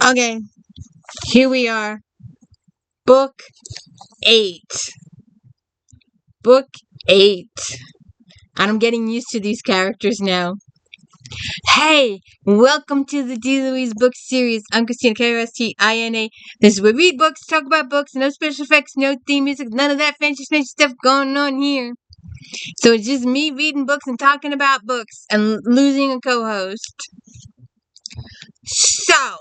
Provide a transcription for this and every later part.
Okay, here we are. Book 8. Book 8. And I'm getting used to these characters now. Hey, welcome to the D. Louise book series. I'm Christina, Kristina. This is where we read books, talk about books, no special effects, no theme music, none of that fancy stuff going on here. So it's just me reading books and talking about books and losing a co-host. So,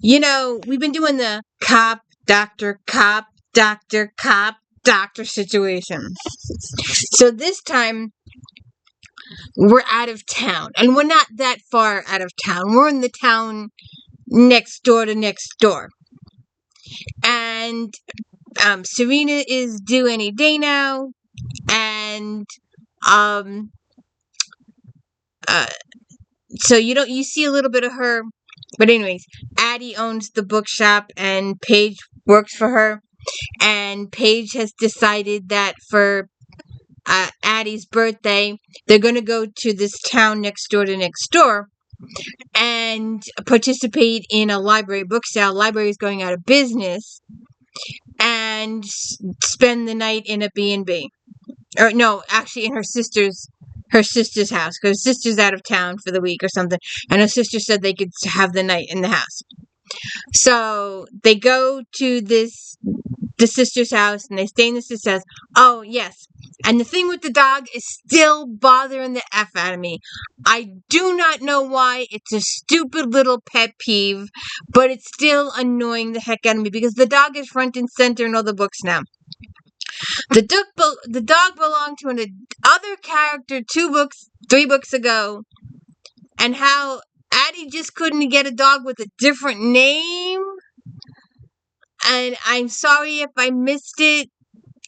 we've been doing the cop, doctor situation. So this time, we're out of town. And we're not that far out of town. We're in the town next door to next door. And Serena is due any day now. And so you see a little bit of her. But anyways, Addie owns the bookshop and Paige works for her. And Paige has decided that for Addie's birthday, they're going to go to this town next door to next door and participate in a library book sale. Library is going out of business, and spend the night in a B&B. Or no, actually in her sister's house, because her sister's out of town for the week or something, and her sister said they could have the night in the house. So they go to the sister's house, and they stay in the sister's house. Oh, yes. And the thing with the dog is still bothering the F out of me. I do not know why. It's a stupid little pet peeve, but it's still annoying the heck out of me because the dog is front and center in all the books now. The dog belonged to another character 3 books ago, and how Addie just couldn't get a dog with a different name. And I'm sorry if I missed it.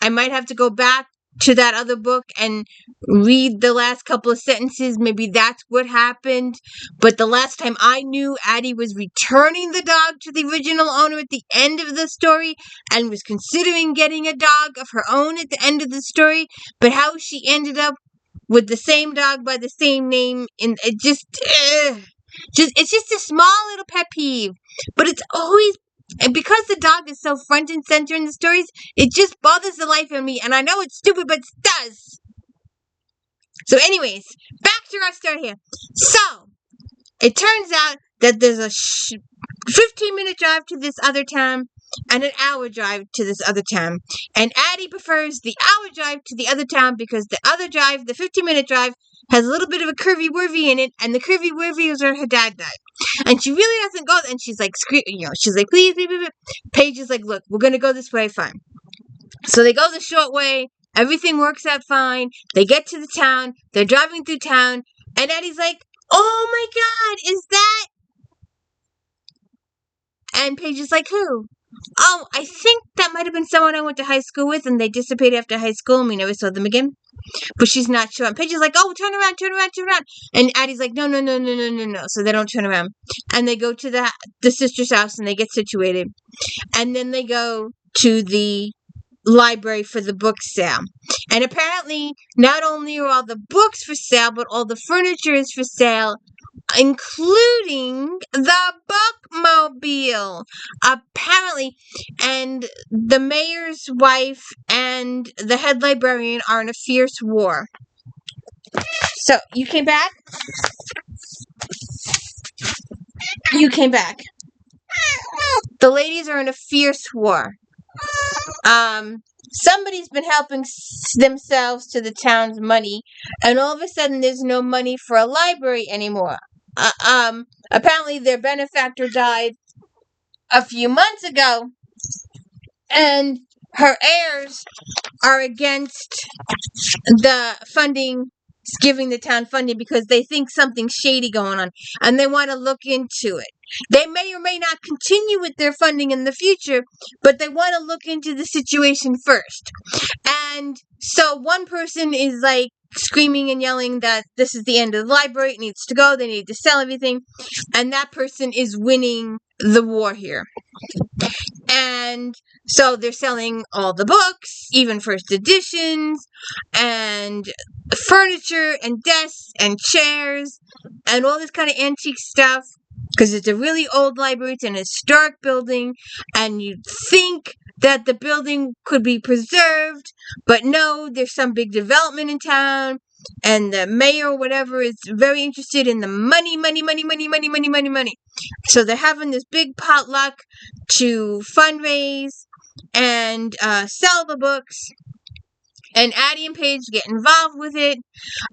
I might have to go back to that other book and read the last couple of sentences. Maybe that's what happened. But the last time I knew, Addie was returning the dog to the original owner at the end of the story and was considering getting a dog of her own at the end of the story. But how she ended up with the same dog by the same name, and it's just a small little pet peeve. But it's always, and because the dog is so front and center in the stories, it just bothers the life of me. And I know it's stupid, but it does. So anyways, back to our story here. So, it turns out that there's a 15-minute drive to this other town and an hour drive to this other town. And Addie prefers the hour drive to the other town because the other drive, the 15-minute drive, has a little bit of a curvy-wurvy in it, and the curvy-wurvy is where her dad died. And she really doesn't go, and she's like, she's like, please. Paige is like, look, we're going to go this way, fine. So they go the short way, everything works out fine, they get to the town, they're driving through town, and Addie's like, oh my god, is that? And Paige is like, who? Oh, I think that might have been someone I went to high school with, and they dissipated after high school, and we never saw them again. But she's not sure. And Paige is like, oh, turn around. And Addie's like, no. So they don't turn around. And they go to the sister's house, and they get situated. And then they go to the library for the book sale. And apparently, not only are all the books for sale, but all the furniture is for sale, including the bookmobile, apparently. And the mayor's wife and the head librarian are in a fierce war. So, you came back? You came back. The ladies are in a fierce war. Somebody's been helping themselves to the town's money, and all of a sudden there's no money for a library anymore. Apparently their benefactor died a few months ago, and her heirs are against the funding, giving the town funding, because they think something's shady going on, and they want to look into it. They may or may not continue with their funding in the future, but they want to look into the situation first. And so one person is like screaming and yelling that this is the end of the library, it needs to go, they need to sell everything, and that person is winning the war here. And so they're selling all the books, even first editions, and furniture, and desks, and chairs, and all this kind of antique stuff. because it's a really old library. It's an historic building, and you'd think that the building could be preserved, but no, there's some big development in town, and the mayor or whatever is very interested in the money. So they're having this big potluck to fundraise and sell the books, and Addie and Paige get involved with it.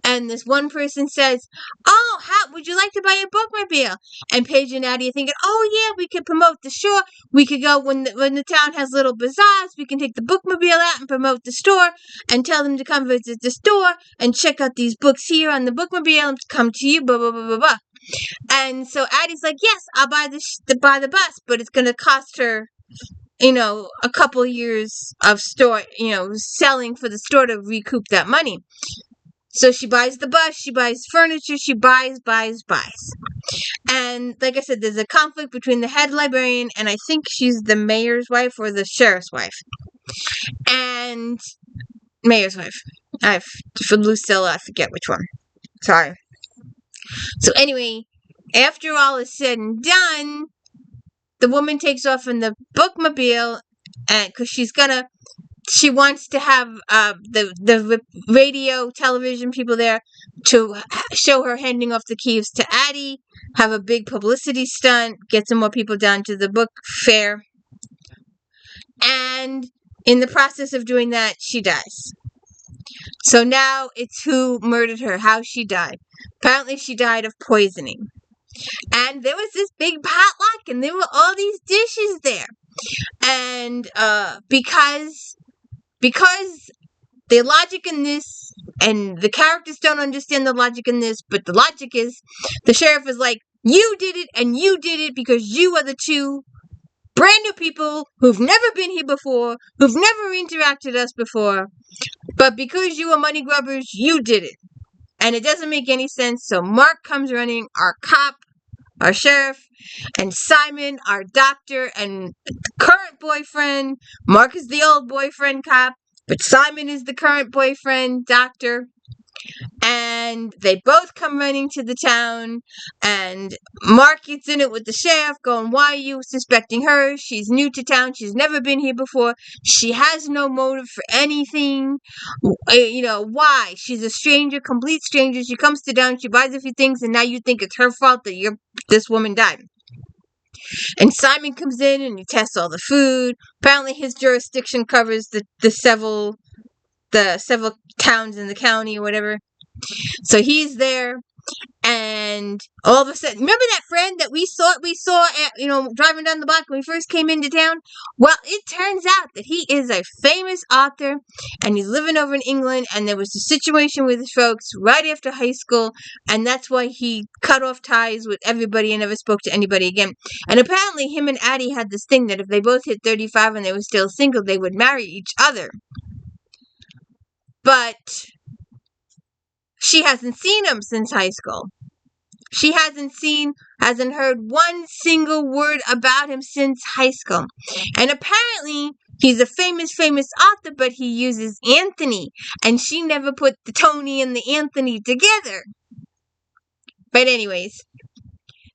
And this one person says, "Oh, how would you like to buy a bookmobile?" And Paige and Addie are thinking, "Oh yeah, we could promote the store. We could go when the town has little bazaars. We can take the bookmobile out and promote the store, and tell them to come visit the store and check out these books here on the bookmobile and come to you." Blah blah blah blah blah. And so Addie's like, "Yes, I'll buy the bus, but it's gonna cost her, a couple years of store, selling for the store to recoup that money." So she buys the bus, she buys furniture, she buys. And like I said, there's a conflict between the head librarian, and I think she's the mayor's wife or the sheriff's wife. And mayor's wife. For Lucilla, I forget which one. Sorry. So anyway, after all is said and done, the woman takes off in the bookmobile, and because she wants to have the radio, television people there to show her handing off the keys to Addie, have a big publicity stunt, get some more people down to the book fair. And in the process of doing that, she dies. So now it's who murdered her, how she died. Apparently she died of poisoning. And there was this big potluck, and there were all these dishes there. And because the logic in this, and the characters don't understand the logic in this, but the logic is, the sheriff is like, "You did it, and you did it because you are the two brand new people who've never been here before, who've never interacted with us before, but because you are money grubbers, you did it." And it doesn't make any sense, so Mark comes running, our cop, our sheriff, and Simon, our doctor and current boyfriend. Mark is the old boyfriend cop, but Simon is the current boyfriend doctor. And they both come running to the town, and Mark gets in it with the sheriff, going, "Why are you suspecting her? She's new to town. She's never been here before. She has no motive for anything. Why? She's a stranger, complete stranger. She comes to town, she buys a few things, and now you think it's her fault that this woman died." And Simon comes in and he tests all the food. Apparently his jurisdiction covers the several towns in the county or whatever. So he's there, and all of a sudden, remember that friend that we saw driving down the block when we first came into town? Well, it turns out that he is a famous author, and he's living over in England, and there was a situation with his folks right after high school, and that's why he cut off ties with everybody and never spoke to anybody again. And apparently him and Addie had this thing that if they both hit 35 and they were still single, they would marry each other. But she hasn't seen him since high school. She hasn't heard one single word about him since high school. And apparently, he's a famous author, but he uses Anthony. And she never put the Tony and the Anthony together. But anyways,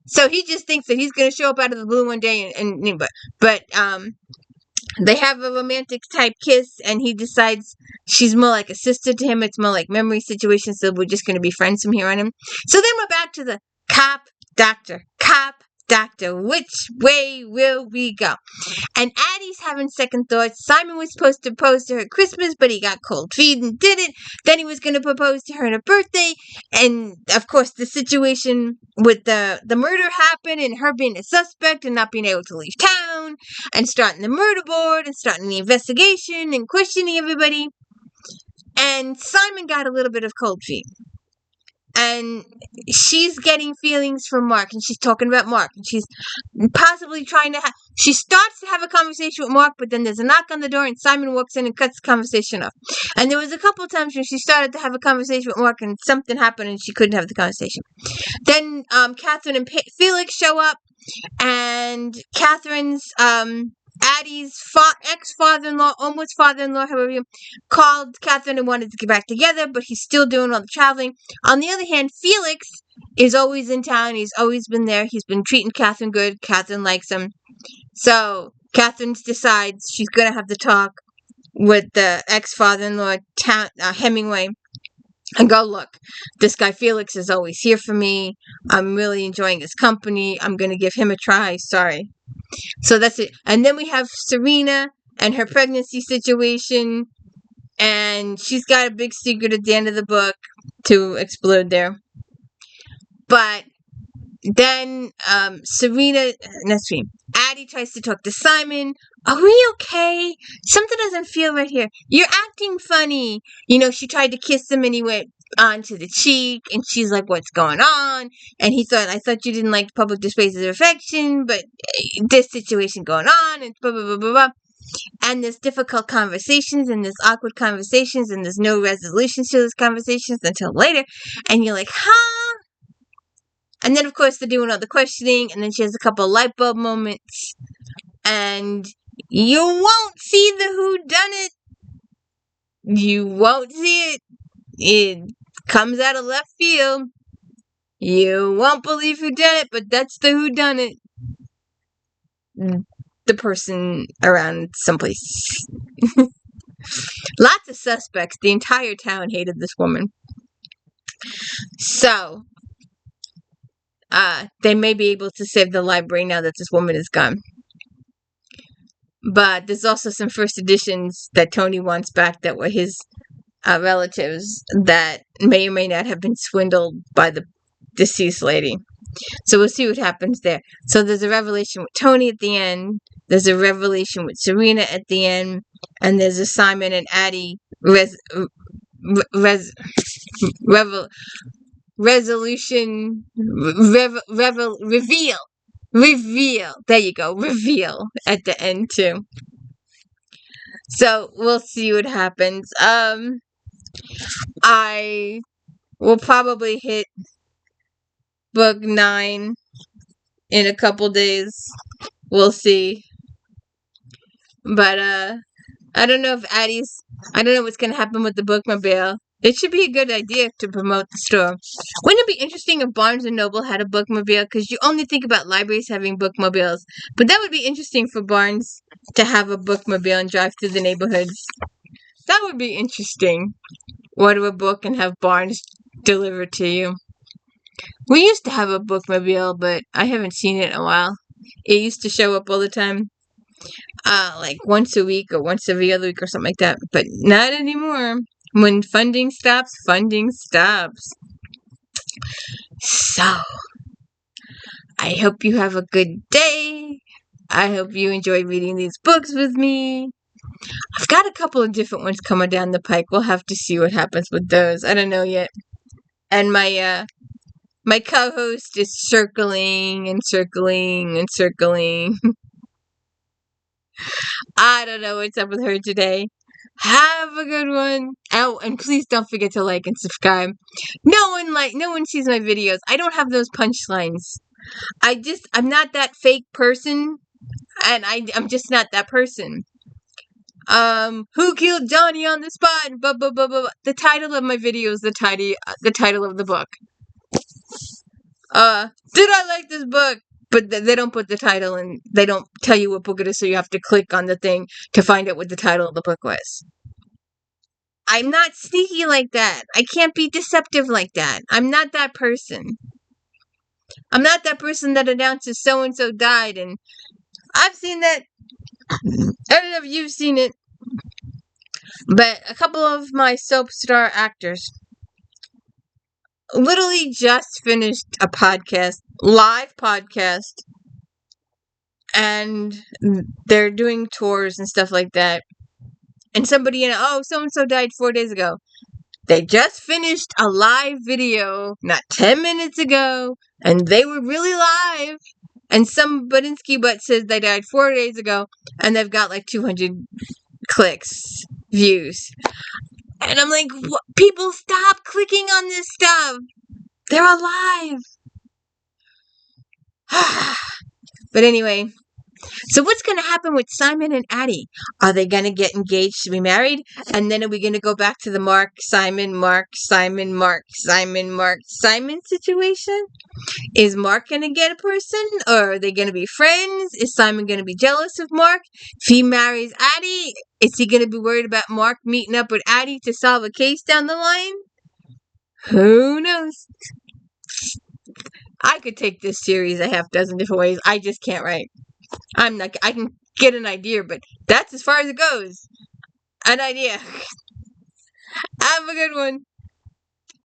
so he just thinks that he's going to show up out of the blue one day, but they have a romantic type kiss, and he decides she's more like a sister to him. It's more like memory situation, so we're just going to be friends from here on in. So then we're back to the cop, doctor. Which way will we go? And Addie's having second thoughts. Simon was supposed to propose to her at Christmas, but he got cold feet and didn't. Then he was going to propose to her on her birthday. And, of course, the situation with the murder happened, and her being a suspect and not being able to leave town, and starting the murder board, and starting the investigation, and questioning everybody. And Simon got a little bit of cold feet. And she's getting feelings from Mark, and she's talking about Mark, and she's possibly trying to she starts to have a conversation with Mark, but then there's a knock on the door, and Simon walks in and cuts the conversation off. And there was a couple of times when she started to have a conversation with Mark, and something happened, and she couldn't have the conversation. Then Catherine and Felix show up, and Catherine's Addie's ex-father-in-law, almost father-in-law, however you called Catherine and wanted to get back together, but he's still doing all the traveling. On the other hand, Felix is always in town. He's always been there. He's been treating Catherine good. Catherine likes him. So Catherine decides she's going to have to talk with the ex-father-in-law, Hemingway, and go, look, this guy Felix is always here for me. I'm really enjoying his company. I'm going to give him a try. Sorry. So that's it. And then we have Serena and her pregnancy situation. And she's got a big secret at the end of the book to explode there. But then Addie tries to talk to Simon. Are we okay? Something doesn't feel right here. You're acting funny. She tried to kiss him and he went onto the cheek. And she's like, what's going on? And I thought you didn't like public displays of affection, but this situation going on and blah, blah, blah, blah, blah. And there's difficult conversations and there's awkward conversations and there's no resolution to those conversations until later. And you're like, huh? And then, of course, they're doing all the questioning. And then she has a couple of light bulb moments. And you won't see the whodunit. You won't see it. It comes out of left field. You won't believe who done it, but that's the whodunit. The person around someplace. Lots of suspects. The entire town hated this woman. So, they may be able to save the library now that this woman is gone. But there's also some first editions that Tony wants back that were his relatives that may or may not have been swindled by the deceased lady. So we'll see what happens there. So there's a revelation with Tony at the end. There's a revelation with Serena at the end. And there's a Simon and Addie resolution reveal. There you go. Reveal at the end too. So we'll see what happens. I will probably hit book 9 in a couple days. We'll see. But I don't know what's gonna happen with the bookmobile. It should be a good idea to promote the store. Wouldn't it be interesting if Barnes & Noble had a bookmobile? Because you only think about libraries having bookmobiles. But that would be interesting for Barnes to have a bookmobile and drive through the neighborhoods. That would be interesting. Order a book and have Barnes deliver it to you. We used to have a bookmobile, but I haven't seen it in a while. It used to show up all the time. Like once a week or once every other week or something like that. But not anymore. When funding stops, funding stops. So, I hope you have a good day. I hope you enjoy reading these books with me. I've got a couple of different ones coming down the pike. We'll have to see what happens with those. I don't know yet. And my co-host is circling and circling and circling. I don't know what's up with her today. Have a good one. Oh, and please don't forget to like and subscribe. No one sees my videos. I don't have those punchlines. I'm not that fake person, and I'm just not that person. Who killed Johnny on the spot? Blah, blah, blah, blah. The title of my video is the title of the book. Did I like this book? But they don't put the title in. They don't tell you what book it is, so you have to click on the thing to find out what the title of the book was. I'm not sneaky like that. I can't be deceptive like that. I'm not that person. I'm not that person that announces so-and-so died, and I've seen that. I don't know if you've seen it. But a couple of my soap star actors literally just finished a live podcast, and they're doing tours and stuff like that. And somebody, so-and-so died 4 days ago. They just finished a live video not 10 minutes ago, and they were really live. And some Budinsky butt says they died 4 days ago, and they've got like 200 views. And I'm like, people, stop clicking on this stuff. They're alive. But anyway, So what's going to happen with Simon and Addie? Are they going to get engaged to be married? And then are we going to go back to the Mark, Simon, Mark, Simon, Mark, Simon, Mark, Simon situation? Is Mark going to get a person? Or are they going to be friends? Is Simon going to be jealous of Mark? If he marries Addie, is he going to be worried about Mark meeting up with Addie to solve a case down the line? Who knows? I could take this series a half dozen different ways. I just can't write. I can get an idea, but that's as far as it goes. An idea. Have a good one.